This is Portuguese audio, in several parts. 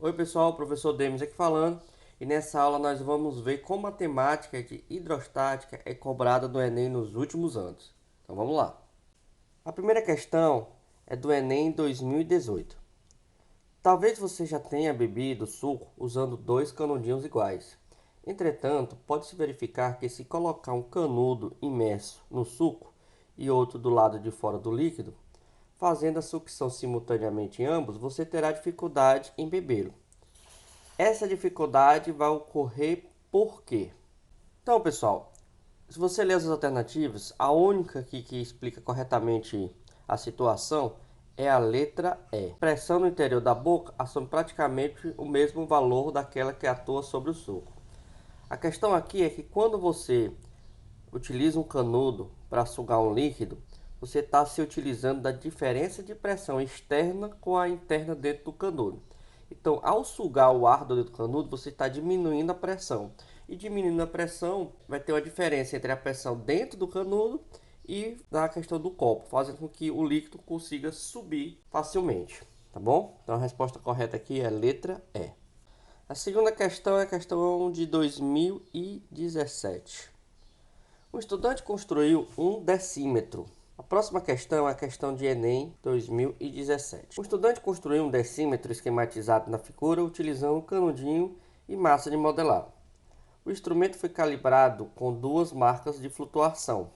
Oi pessoal, professor Demis aqui falando, e nessa aula nós vamos ver como a temática de hidrostática é cobrada do Enem nos últimos anos. Então vamos lá. A primeira questão é do Enem 2018. Talvez você já tenha bebido suco usando dois canudinhos iguais. Entretanto, pode-se verificar que se colocar um canudo imerso no suco e outro do lado de fora do líquido, fazendo a sucção simultaneamente em ambos, você terá dificuldade em bebê-lo. Essa dificuldade vai ocorrer por quê? Então, pessoal, se você ler as alternativas, a única aqui que explica corretamente a situação é a letra E. Pressão no interior da boca assume praticamente o mesmo valor daquela que atua sobre o suco. A questão aqui é que quando você utiliza um canudo para sugar um líquido, você está se utilizando da diferença de pressão externa com a interna dentro do canudo. Então, ao sugar o ar do canudo, você está diminuindo a pressão. E diminuindo a pressão, vai ter uma diferença entre a pressão dentro do canudo e na questão do copo, fazendo com que o líquido consiga subir facilmente. Tá bom? Então, a resposta correta aqui é a letra E. A segunda questão é a questão de 2017. Um estudante construiu um decímetro. A próxima questão é a questão de Enem 2017. Um estudante construiu um decímetro esquematizado na figura utilizando um canudinho e massa de modelar. O instrumento foi calibrado com duas marcas de flutuação,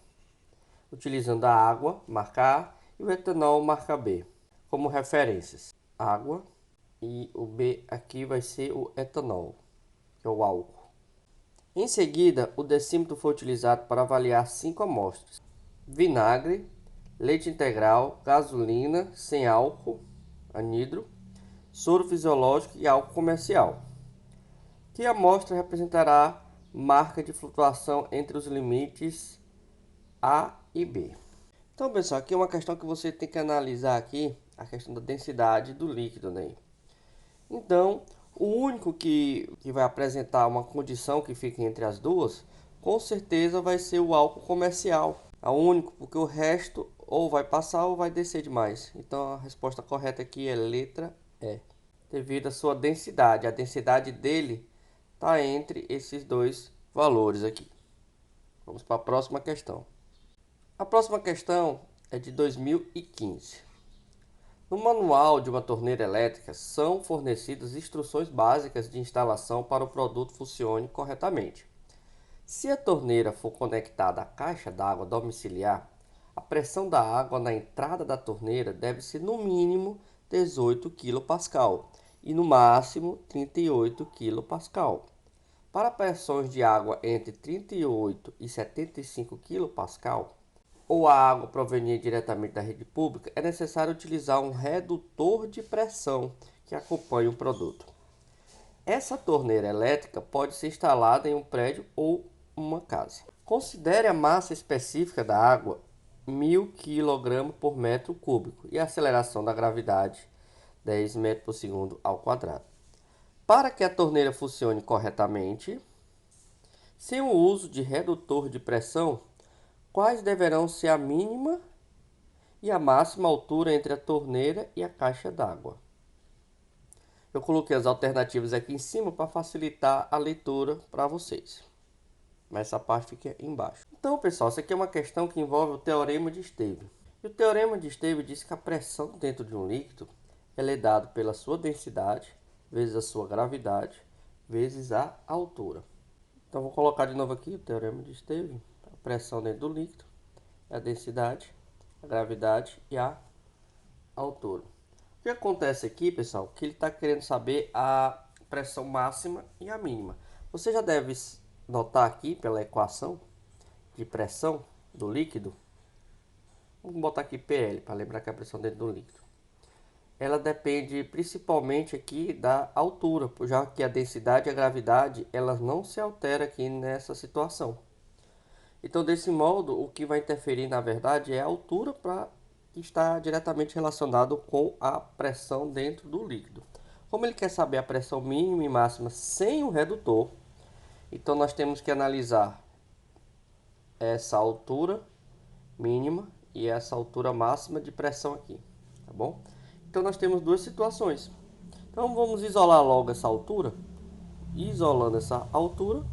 utilizando a água, marca A, e o etanol, marca B, como referências. Água e o B aqui vai ser o etanol, que é o álcool. Em seguida, o decímetro foi utilizado para avaliar 5 amostras: vinagre, leite integral, gasolina sem álcool, anidro, soro fisiológico e álcool comercial. Que amostra representará marca de flutuação entre os limites A e B. Então, pessoal, aqui é uma questão que você tem que analisar aqui, a questão da densidade do líquido, né? Então, o único que vai apresentar uma condição que fica entre as duas, com certeza vai ser o álcool comercial. É o único, porque o resto ou vai passar ou vai descer demais. Então, a resposta correta aqui é letra E. Devido à sua densidade. A densidade dele está entre esses dois valores aqui. Vamos para a próxima questão. A próxima questão é de 2015. No manual de uma torneira elétrica são fornecidas instruções básicas de instalação para o produto funcione corretamente. Se a torneira for conectada à caixa d'água domiciliar, a pressão da água na entrada da torneira deve ser no mínimo 18 kPa e no máximo 38 kPa. Para pressões de água entre 38 e 75 kPa, ou a água proveniente diretamente da rede pública, é necessário utilizar um redutor de pressão que acompanhe o produto. Essa torneira elétrica pode ser instalada em um prédio ou uma casa. Considere a massa específica da água 1000 kg por metro cúbico e a aceleração da gravidade 10 metros por segundo ao quadrado. Para que a torneira funcione corretamente, sem o uso de redutor de pressão, quais deverão ser a mínima e a máxima altura entre a torneira e a caixa d'água? Eu coloquei as alternativas aqui em cima para facilitar a leitura para vocês. Mas essa parte fica embaixo. Então, pessoal, isso aqui é uma questão que envolve o teorema de Stevens. E o teorema de Stevens diz que a pressão dentro de um líquido ela é dada pela sua densidade vezes a sua gravidade vezes a altura. Então, vou colocar de novo aqui o teorema de Stevens. A pressão dentro do líquido, a densidade, a gravidade e a altura. O que acontece aqui, pessoal, que ele está querendo saber a pressão máxima e a mínima. Você já deve notar aqui pela equação de pressão do líquido. Vamos botar aqui PL para lembrar que é a pressão dentro do líquido. Ela depende principalmente aqui da altura, já que a densidade e a gravidade elas não se alteram aqui nessa situação. Então, desse modo, o que vai interferir na verdade é a altura para está diretamente relacionado com a pressão dentro do líquido. Como ele quer saber a pressão mínima e máxima sem o redutor, então nós temos que analisar essa altura mínima e essa altura máxima de pressão aqui, tá bom? Então nós temos duas situações. Então vamos isolar logo essa altura. Isolando essa altura,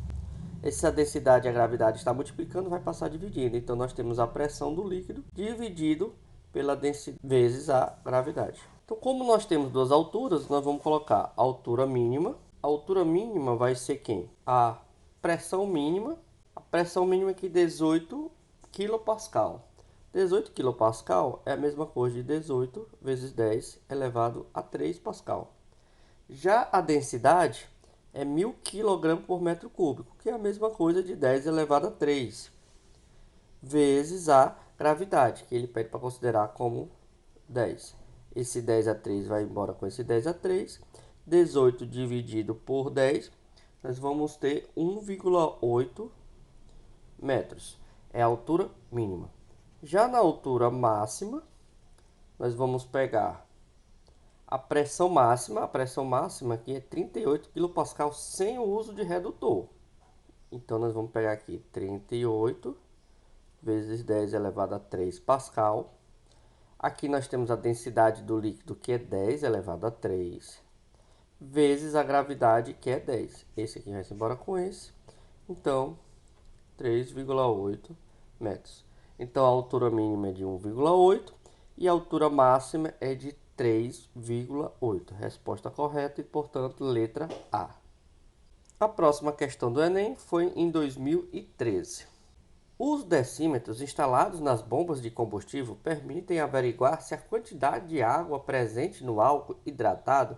essa densidade e a gravidade está multiplicando, vai passar dividindo. Então nós temos a pressão do líquido dividido pela densidade vezes a gravidade. Então, como nós temos duas alturas, nós vamos colocar a altura mínima. A altura mínima vai ser quem? A pressão mínima. A pressão mínima aqui 18 kPa. 18 kPa é a mesma coisa de 18 vezes 10 elevado a 3 Pascal. Já a densidade é 1000 kg por metro cúbico, que é a mesma coisa de 10 elevado a 3, vezes a gravidade, que ele pede para considerar como 10. Esse 10 a 3 vai embora com esse 10 a 3. 18 dividido por 10, nós vamos ter 1,8 metros. É a altura mínima. Já na altura máxima, nós vamos pegar a pressão máxima aqui é 38 kPa sem o uso de redutor. Então nós vamos pegar aqui 38 vezes 10 elevado a 3 Pascal. Aqui nós temos a densidade do líquido, que é 10 elevado a 3, vezes a gravidade, que é 10. Esse aqui vai se embora com esse. Então, 3,8 metros. Então, a altura mínima é de 1,8 e a altura máxima é de 3,8. Resposta correta e, portanto, letra A. A próxima questão do Enem foi em 2013. Os decímetros instalados nas bombas de combustível permitem averiguar se a quantidade de água presente no álcool hidratado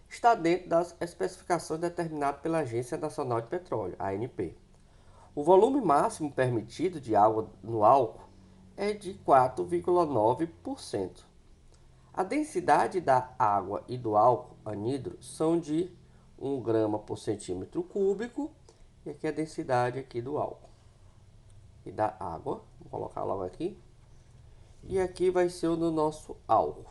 está dentro das especificações determinadas pela Agência Nacional de Petróleo, ANP. O volume máximo permitido de água no álcool é de 4,9%. A densidade da água e do álcool anidro são de 1 grama por centímetro cúbico, e aqui a densidade aqui do álcool e da água. Vou colocar logo aqui. E aqui vai ser o do nosso álcool.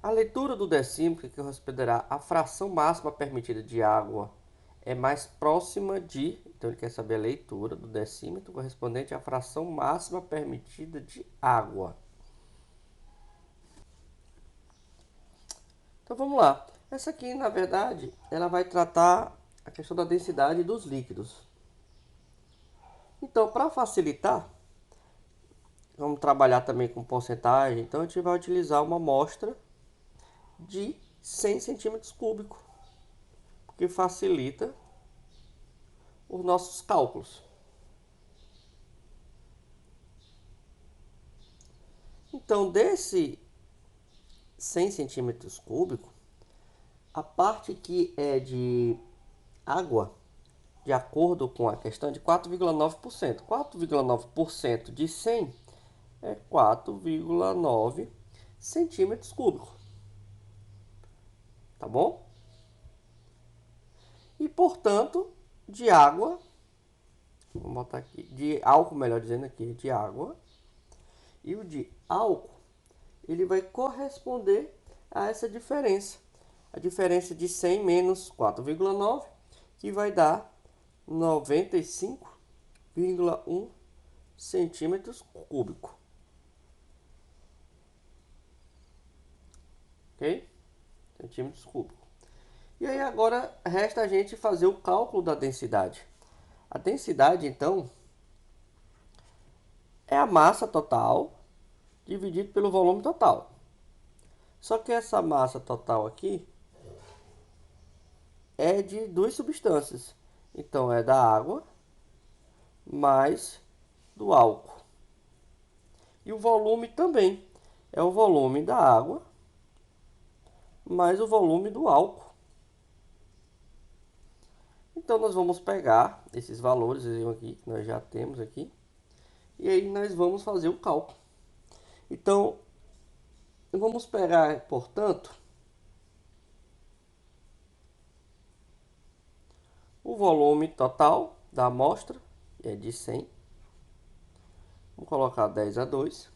A leitura do decímetro, que corresponderá à fração máxima permitida de água, é mais próxima de... Então, ele quer saber a leitura do decímetro correspondente à fração máxima permitida de água. Então, vamos lá. Essa aqui, na verdade, ela vai tratar a questão da densidade dos líquidos. Então, para facilitar, vamos trabalhar também com porcentagem. Então, a gente vai utilizar uma amostra de 100 centímetros cúbicos, que facilita os nossos cálculos. Então, desse 100 centímetros cúbicos, a parte que é de água, de acordo com a questão, de 4,9%. 4,9% de 100 é 4,9 centímetros cúbicos. Tá bom? E, portanto, de água, vamos botar aqui, de álcool, melhor dizendo aqui, de água, e o de álcool, ele vai corresponder a essa diferença. A diferença de 100 menos 4,9, que vai dar 95,1 centímetros cúbicos. Ok? Centímetros cúbicos. E aí agora resta a gente fazer o cálculo da densidade. A densidade, então, é a massa total dividido pelo volume total. Só que essa massa total aqui é de duas substâncias. Então, é da água mais do álcool. E o volume também é o volume da água mais o volume do álcool. Então, nós vamos pegar esses valores aqui, que nós já temos aqui, e aí nós vamos fazer o cálculo. Então, vamos pegar, portanto, o volume total da amostra, que é de 100. Vamos colocar 10 a 2.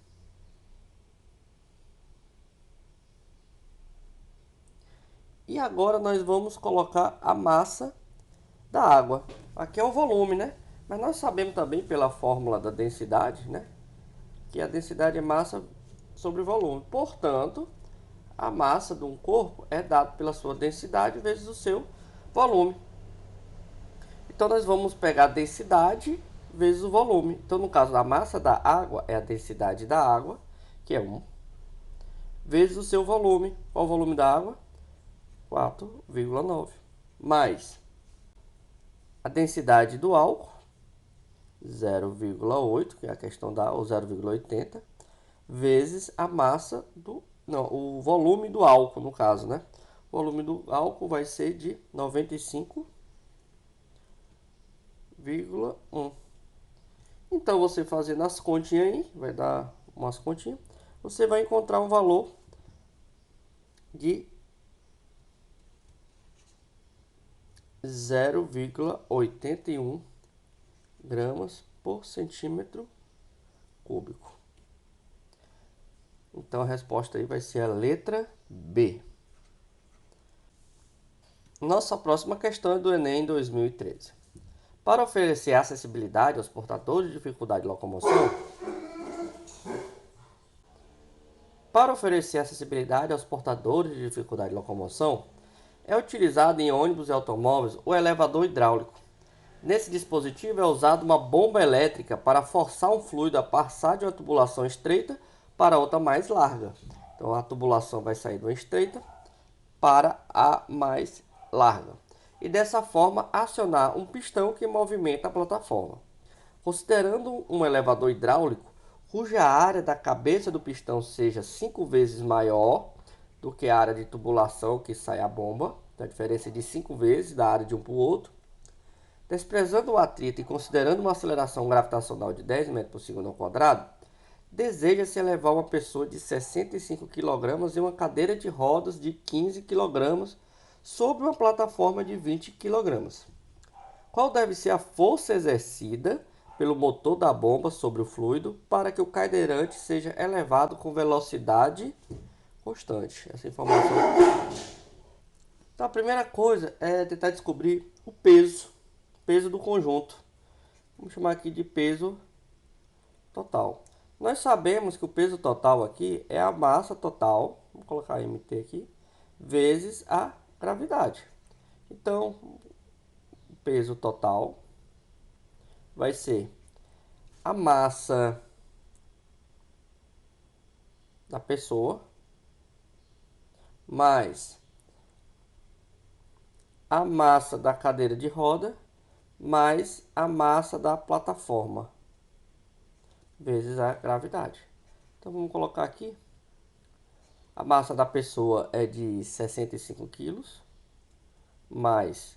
E agora nós vamos colocar a massa da água. Aqui é o volume, né? Mas nós sabemos também pela fórmula da densidade, né? Que a densidade é massa sobre volume. Portanto, A massa de um corpo é dada pela sua densidade vezes o seu volume. Então, nós vamos pegar a densidade vezes o volume. Então, no caso da massa da água, é a densidade da água, que é 1, vezes o seu volume. Qual o volume da água? 4,9. Mais a densidade do álcool, 0,8, que é a questão da, ou 0,80, vezes a massa do, não, o volume do álcool, no caso, né? O volume do álcool vai ser de 95,1. Então, você fazendo as continhas aí, vai dar umas continhas, você vai encontrar um valor de 0,81 gramas por centímetro cúbico. Então, a resposta aí vai ser a letra B. Nossa próxima questão é do Enem 2013. Para oferecer acessibilidade aos portadores de dificuldade de locomoção, é utilizado em ônibus e automóveis o elevador hidráulico. Nesse dispositivo é usada uma bomba elétrica para forçar um fluido a passar de uma tubulação estreita para outra mais larga. Então, a tubulação vai sair de uma estreita para a mais larga. E dessa forma acionar um pistão que movimenta a plataforma. Considerando um elevador hidráulico, cuja área da cabeça do pistão seja 5 vezes maior do que a área de tubulação que sai a bomba, a diferença é de 5 vezes da área de um para o outro, desprezando o atrito e considerando uma aceleração gravitacional de 10 metros por segundo ao quadrado, deseja-se elevar uma pessoa de 65 kg e uma cadeira de rodas de 15 kg sobre uma plataforma de 20 kg. Qual deve ser a força exercida pelo motor da bomba sobre o fluido para que o cadeirante seja elevado com velocidade constante? Essa informação. Então, a primeira coisa é tentar descobrir o peso do conjunto. Vamos chamar aqui de peso total. Nós sabemos que o peso total aqui é a massa total, vamos colocar MT aqui, vezes a gravidade. Então, o peso total vai ser a massa da pessoa mais a massa da cadeira de roda mais a massa da plataforma vezes a gravidade. Então, vamos colocar aqui. A massa da pessoa é de 65 quilos, mais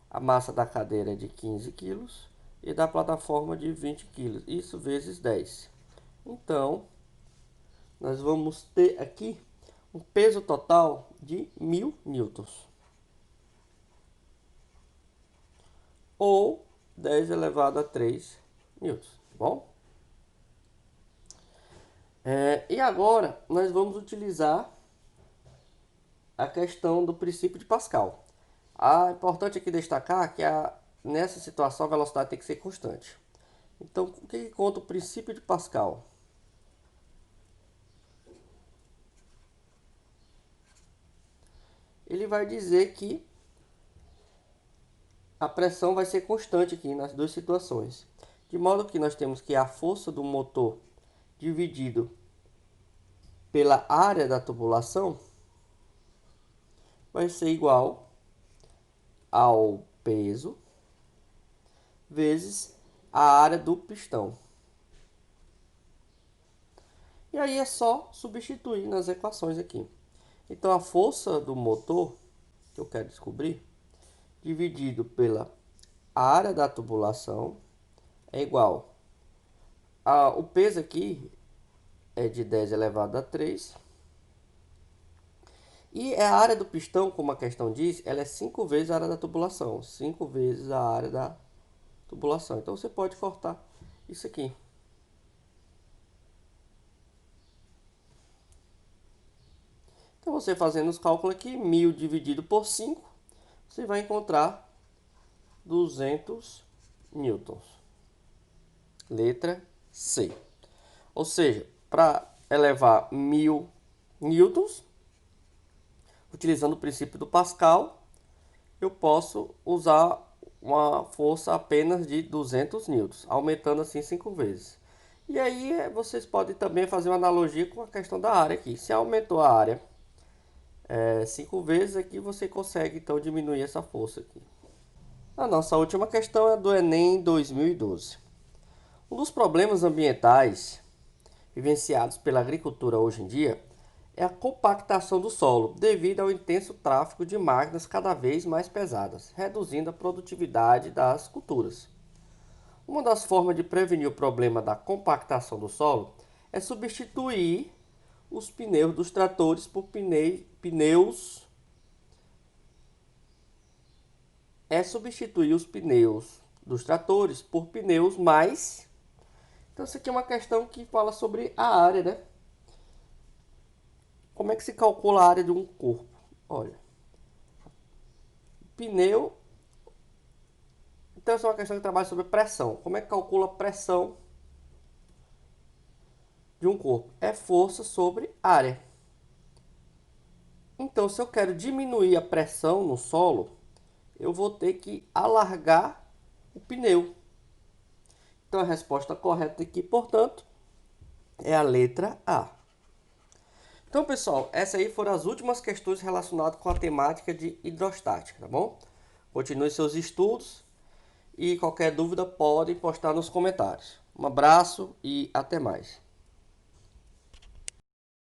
a massa da cadeira é de 15 quilos e da plataforma de 20 quilos. Isso vezes 10. Então, nós vamos ter aqui um peso total de 1000 newtons. Ou 10 elevado a 3 newtons. Tá bom? E agora nós vamos utilizar a questão do princípio de Pascal. É importante aqui destacar que nessa situação a velocidade tem que ser constante. Então, o que conta o princípio de Pascal? Ele vai dizer que a pressão vai ser constante aqui nas duas situações. De modo que nós temos que a força do motor dividido pela área da tubulação vai ser igual ao peso vezes a área do pistão. E aí é só substituir nas equações aqui. Então, a força do motor, que eu quero descobrir, dividido pela área da tubulação, é igual o peso aqui é de 10 elevado a 3. E a área do pistão, como a questão diz, ela é 5 vezes a área da tubulação. 5 vezes a área da tubulação. Então, você pode cortar isso aqui. Então, você fazendo os cálculos aqui, 1000 dividido por 5, você vai encontrar 200 newtons. Letra C. Ou seja, para elevar 1000 newtons, Utilizando o princípio do Pascal, eu posso usar uma força apenas de 200 newtons, aumentando assim 5 vezes. E aí vocês podem também fazer uma analogia com a questão da área aqui. Se aumentou a área 5 vezes, aqui você consegue então diminuir essa força aqui. A nossa última questão é do Enem 2012. Um dos problemas ambientais vivenciados pela agricultura hoje em dia é a compactação do solo, devido ao intenso tráfego de máquinas cada vez mais pesadas, reduzindo a produtividade das culturas. Uma das formas de prevenir o problema da compactação do solo é substituir os pneus dos tratores por pneus substituir os pneus dos tratores por pneus mais. Então, isso aqui é uma questão que fala sobre a área, né? Como é que se calcula a área de um corpo? Olha, pneu. Então, essa é uma questão que trabalha sobre pressão. Como é que calcula a pressão de um corpo? É força sobre área. Então, se eu quero diminuir a pressão no solo, eu vou ter que alargar o pneu. Então, a resposta correta aqui, portanto, é a letra A. Então, pessoal, essas aí foram as últimas questões relacionadas com a temática de hidrostática, tá bom? Continue seus estudos e qualquer dúvida pode postar nos comentários. Um abraço e até mais.